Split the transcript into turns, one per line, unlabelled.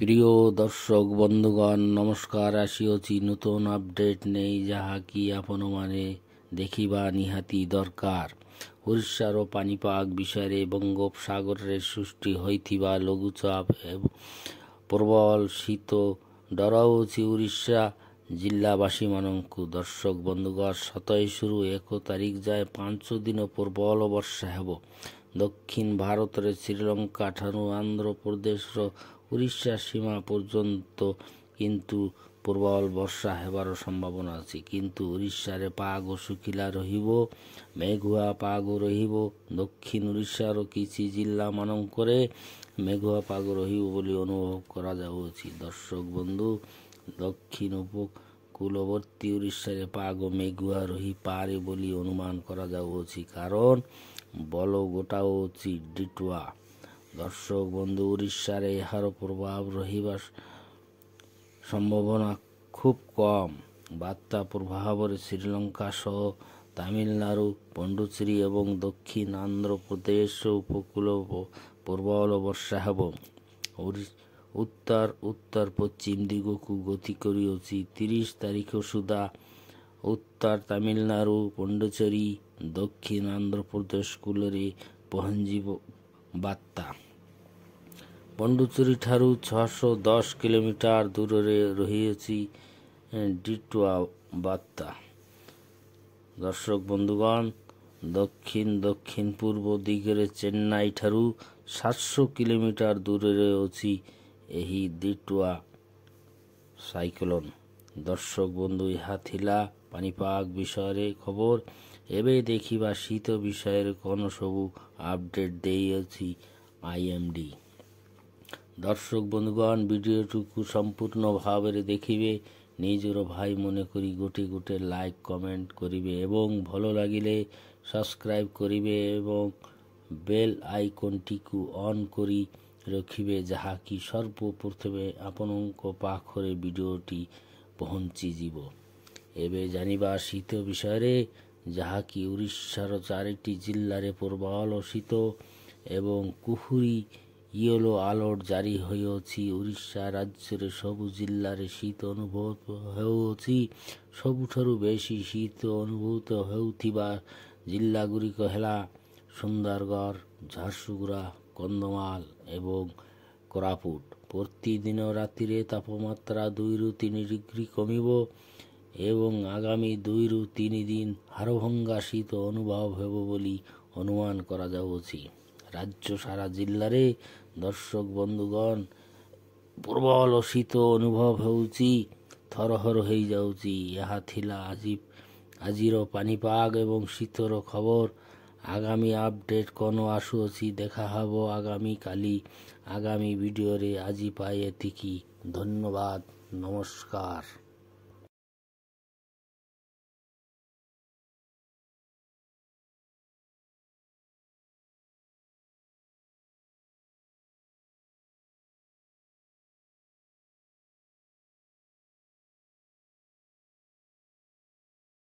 প্রিয় দর্শক বন্ধুগণ নমস্କାର। আসিଅছি নূতন আপডେଟ୍ ନେଇ, ଯାହାକି ଆପଣମାନେ ଦେଖିବା ନିହାତି ଦରକାର। ଓଡ଼ିଶାର ପାଣିପାଗ ବିଷୟରେ ବଙ୍ଗୋପସାଗରରେ ସୃଷ୍ଟି ହୋଇଥିବା ଲଘୁଚାପ ଏବଂ ପ୍ରବଳ ଶୀତ ଡରାଉଛି ଓଡ଼ିଶା ଜିଲ୍ଲାବାସୀମାନଙ୍କୁ। ଦର୍ଶକ ବନ୍ଧୁଗଣ, 27ରୁ 1 ତାରିଖ ଯାଏ 5 ଦିନ ପ୍ରବଳ ବର୍ଷା ହେବ। ଦକ୍ଷିଣ ଭାରତରେ ଶ୍ରୀଲଙ୍କା ଠାରୁ ଆନ୍ଧ୍ରପ୍ରଦେଶର ଓଡ଼ିଶା ସୀମା ପର୍ଯ୍ୟନ୍ତ କିନ୍ତୁ ପ୍ରବଳ ବର୍ଷା ହେବାର ସମ୍ଭାବନା ଅଛି। କିନ୍ତୁ ଓଡ଼ିଶାରେ ପାଗ ଶୁଖିଲା ରହିବ, ମେଘୁଆ ପାଗ ରହିବ। ଦକ୍ଷିଣ ଓଡ଼ିଶାର କିଛି ଜିଲ୍ଲାମାନଙ୍କରେ ମେଘୁଆ ପାଗ ରହିବ ବୋଲି ଅନୁଭବ କରାଯାଉଅଛି। ଦର୍ଶକ ବନ୍ଧୁ, ଦକ୍ଷିଣ ଉପକୂଳବର୍ତ୍ତୀ ଓଡ଼ିଶାରେ ପାଗ ମେଘୁଆ ରହିପାରେ ବୋଲି ଅନୁମାନ କରାଯାଉଅଛି, କାରଣ ବଳ ଗୋଟାଉଛି ଡିଟୁଆ। ଦର୍ଶକ ବନ୍ଧୁ, ଓଡ଼ିଶାରେ ଏହାର ପ୍ରଭାବ ରହିବା ସମ୍ଭାବନା ଖୁବ୍ କମ୍। ବାତ୍ୟା ପ୍ରଭାବରେ ଶ୍ରୀଲଙ୍କା ସହ ତାମିଲନାଡୁ, ପଣ୍ଡୁଚେରୀ ଏବଂ ଦକ୍ଷିଣ ଆନ୍ଧ୍ରପ୍ରଦେଶ ଉପକୂଳ ପ୍ରବଳ ବର୍ଷା ହେବ। ଉତ୍ତର ପଶ୍ଚିମ ଦିଗକୁ ଗତି କରୁଅଛି। 30 ତାରିଖ ସୁଦ୍ଧା ଉତ୍ତର ତାମିଲନାଡୁ, ପଣ୍ଡୁଚେରୀ, ଦକ୍ଷିଣ ଆନ୍ଧ୍ରପ୍ରଦେଶ କୂଳରେ ପହଞ୍ଚିବ ବାତ୍ୟା। ପଣ୍ଡୁଚେରୀ ଠାରୁ 610 କିଲୋମିଟର ଦୂରରେ ରହିଅଛି ଡିଟୁଆ ବାତ୍ୟା। ଦର୍ଶକ ବନ୍ଧୁଗଣ, ଦକ୍ଷିଣ ପୂର୍ବ ଦିଗରେ ଚେନ୍ନାଇ ଠାରୁ 700 କିଲୋମିଟର ଦୂରରେ ଅଛି ଏହି ଡିଟୁଆ ସାଇକ୍ଲୋନ। ଦର୍ଶକ ବନ୍ଧୁ, ଏହା ଥିଲା ପାଣିପାଗ ବିଷୟରେ ଖବର। ଏବେ ଦେଖିବା ଶୀତ ବିଷୟରେ କ'ଣ ସବୁ ଆପଡେଟ୍ ଦେଇଅଛି IMD। ଦର୍ଶକ ବନ୍ଧୁଗଣ, ଭିଡ଼ିଓଟିକୁ ସମ୍ପୂର୍ଣ୍ଣ ଭାବରେ ଦେଖିବେ। ନିଜର ଭାଇ ମନେକରି ଗୋଟେ ଲାଇକ୍ କମେଣ୍ଟ କରିବେ ଏବଂ ଭଲ ଲାଗିଲେ ସବସ୍କ୍ରାଇବ୍ କରିବେ ଏବଂ ବେଲ୍ ଆଇକନ୍ଟିକୁ ଅନ୍ କରି ରଖିବେ, ଯାହାକି ସର୍ବପ୍ରଥମେ ଆପଣଙ୍କ ପାଖରେ ଭିଡ଼ିଓଟି ପହଞ୍ଚିଯିବ। ଏବେ ଜାଣିବା ଶୀତ ବିଷୟରେ, ଯାହାକି ଓଡ଼ିଶାର 4ଟି ଜିଲ୍ଲାରେ ପ୍ରବଳ ଶୀତ ଏବଂ କୁହୁଡ଼ି ୟେଲୋ ଆଲର୍ଟ ଜାରି ହୋଇଅଛି। ଓଡ଼ିଶା ରାଜ୍ୟର ସବୁ ଜିଲ୍ଲାରେ ଶୀତ ଅନୁଭୂତ ହେଉଅଛି। ସବୁଠାରୁ ବେଶୀ ଶୀତ ଅନୁଭୂତ ହେଉଥିବା ଜିଲ୍ଲାଗୁଡ଼ିକ ହେଲା ସୁନ୍ଦରଗଡ଼, ଝାରସୁଗୁଡ଼ା, କନ୍ଧମାଳ ଏବଂ କୋରାପୁଟ। ପ୍ରତିଦିନ ରାତିରେ ତାପମାତ୍ରା 2ରୁ 3 ଡିଗ୍ରୀ କମିବ ଏବଂ ଆଗାମୀ 2ରୁ 3 ଦିନ ହାଡ଼ଭଙ୍ଗା ଶୀତ ଅନୁଭବ ହେବ ବୋଲି ଅନୁମାନ କରାଯାଉଅଛି। ରାଜ୍ୟ ସାରା ଜିଲ୍ଲାରେ ଦର୍ଶକ ବନ୍ଧୁଗଣ ପ୍ରବଳ ଶୀତ ଅନୁଭବ ହେଉଛି, ଥରହର ହୋଇଯାଉଛି। ଏହା ଥିଲା ଆଜିର ପାଣିପାଗ ଏବଂ ଶୀତର ଖବର। ଆଗାମୀ ଆପଡେଟ୍ କ'ଣ ଆସୁଅଛି ଦେଖାହେବ ଆଗାମୀ ଭିଡ଼ିଓରେ। ଆଜି ପାଇଁ ଏତିକି। ଧନ୍ୟବାଦ, ନମସ୍କାର।